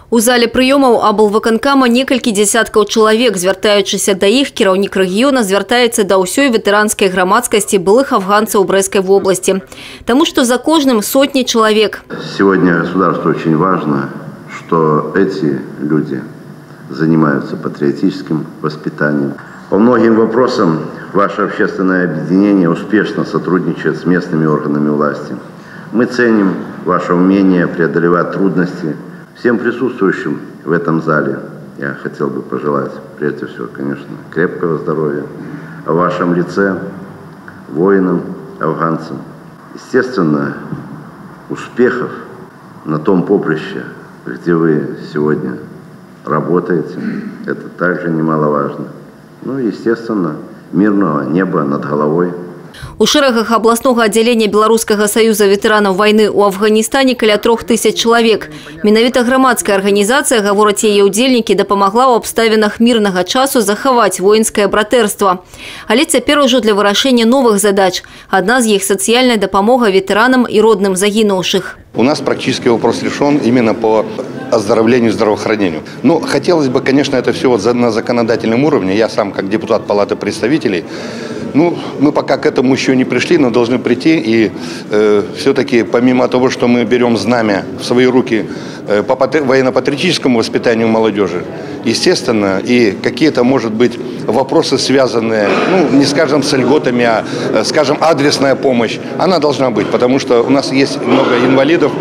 У зале прыёмаў аблвыканкама некалькі дзесяткаў чалавек. Звяртаючыся да іх, кіраўнік рэгіёна звяртаецца да ўсёй ветэранскай грамадскасці былых афганцаў Брестской области. Потому что за каждым сотни человек. Сегодня государству очень важно, что эти люди занимаются патриотическим воспитанием. По многим вопросам ваше общественное объединение успешно сотрудничает с местными органами власти. Мы ценим ваше умение преодолевать трудности. Всем присутствующим в этом зале я хотел бы пожелать, прежде всего, конечно, крепкого здоровья, о вашем лице, воинам, афганцам. Естественно, успехов на том поприще, где вы сегодня работаете, это также немаловажно. Ну и, естественно, мирного неба над головой. У шэрагах абласнога аддзялення Беларускага саюза ветэранаў вайны ў Афганістане каля 3000 чалавек. Менавіта грамадская арганізацыя, гавораць яе ўдзельнікі, дапамагла ў абставінах мірнага часу захаваць воінскае братэрства. Але цяпер ужо для вырашэння новых задач. Адна з іх сацыяльная дапамога ветэранам і родным загінуўшых. У нас практически вопрос решен именно по оздоровлению и здравоохранению. Но хотелось бы, конечно, это все вот на законодательном уровне. Я сам, как депутат Палаты представителей, мы пока к этому еще не пришли, но должны прийти. И все-таки, помимо того, что мы берем знамя в свои руки по военно-патриотическому воспитанию молодежи, естественно, и какие-то, может быть, вопросы, связанные, не скажем с льготами, а, скажем, адресная помощь, она должна быть, потому что у нас есть много инвалидов,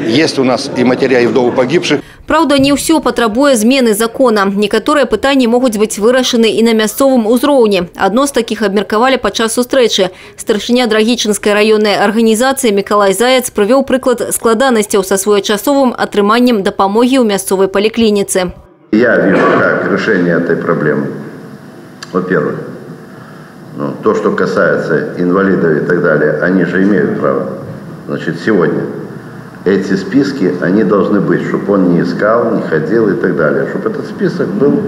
есть у нас и матеря, и вдовы погибших. Правда, не все потребует змены закона. Некоторые пытания могут быть вырашены и на мясцовом узроўні. Одно з таких абмеркавалі падчас сустрэчы. Старшыня Драгічынскай районной организации Миколай Заяц привел приклад складанасцяў со своечасовым атрыманнем дапамогі ў мясцовой поликлинице. Я вижу, как решение этой проблемы. Во-первых, то, что касается инвалидов и так далее, они же имеют право. Значит, сегодня эти списки, они должны быть, чтобы он не искал, не ходил и так далее. Чтобы этот список был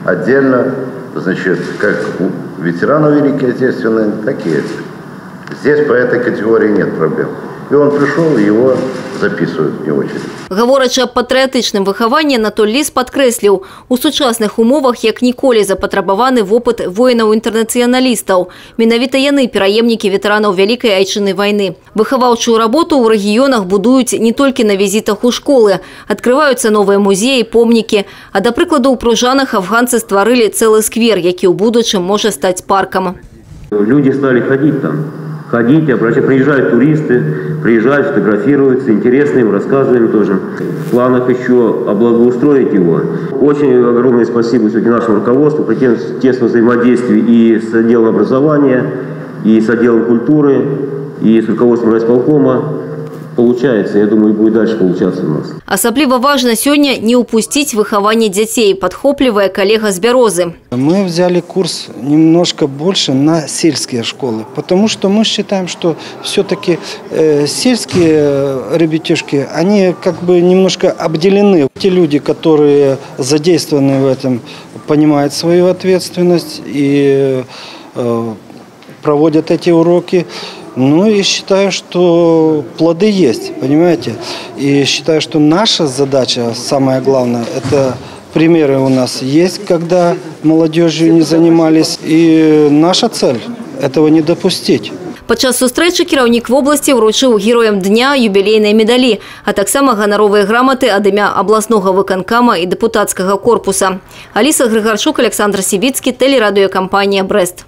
отдельно, значит, как у ветеранов Великой Отечественной, так и эти. Здесь по этой категории нет проблем. И он пришел, и его записывают вне очередь. Гаворачы аб патрыятычным выхаванні, Анатоль Ліс падкрэсліў, у сучасных умовах як ніколі запатрабаваны вопыт воінаў-інтэрнацыяналістаў. Менавіта яны пераемнікі ветэранаў Вялікай Айчыннай вайны. Выхаваўчую работу ў рэгіёнах будуюць не толькі на візітах у школы. Адкрываюцца новыя музеі, помнікі. А да прыкладу, у Пружанах афганцы стварылі цэлы сквер, які ў будучым можа стаць паркам. Люди стали ходить там. Приезжают туристы, приезжают, фотографируются, интересно им, рассказываем тоже. В планах еще облагоустроить его. Очень огромное спасибо сегодня нашему руководству при тесном взаимодействии и с отделом образования, и с отделом культуры, и с руководством райисполкома. Получается, я думаю, будет дальше получаться у нас. Особливо важно сегодня не упустить выхование детей, подхопливая коллега с Березы. Мы взяли курс немножко больше на сельские школы, потому что мы считаем, что все-таки сельские ребятишки, они как бы немножко обделены. Те люди, которые задействованы в этом, понимают свою ответственность и проводят эти уроки. И считаю, что плоды есть, понимаете? И считаю, что наша задача, самое главное, это примеры у нас есть, когда молодежью не занимались. И наша цель – этого не допустить. Падчас сустрэчы кіраўнік вобласці ўручыў героям дня юбілейныя медалі, а таксама ганаровыя граматы ад імя абласнога выканкама і дэпутацкага корпуса. Аліса Грыгарчук, Александр Сибицкий, телерадиокомпания «Брест».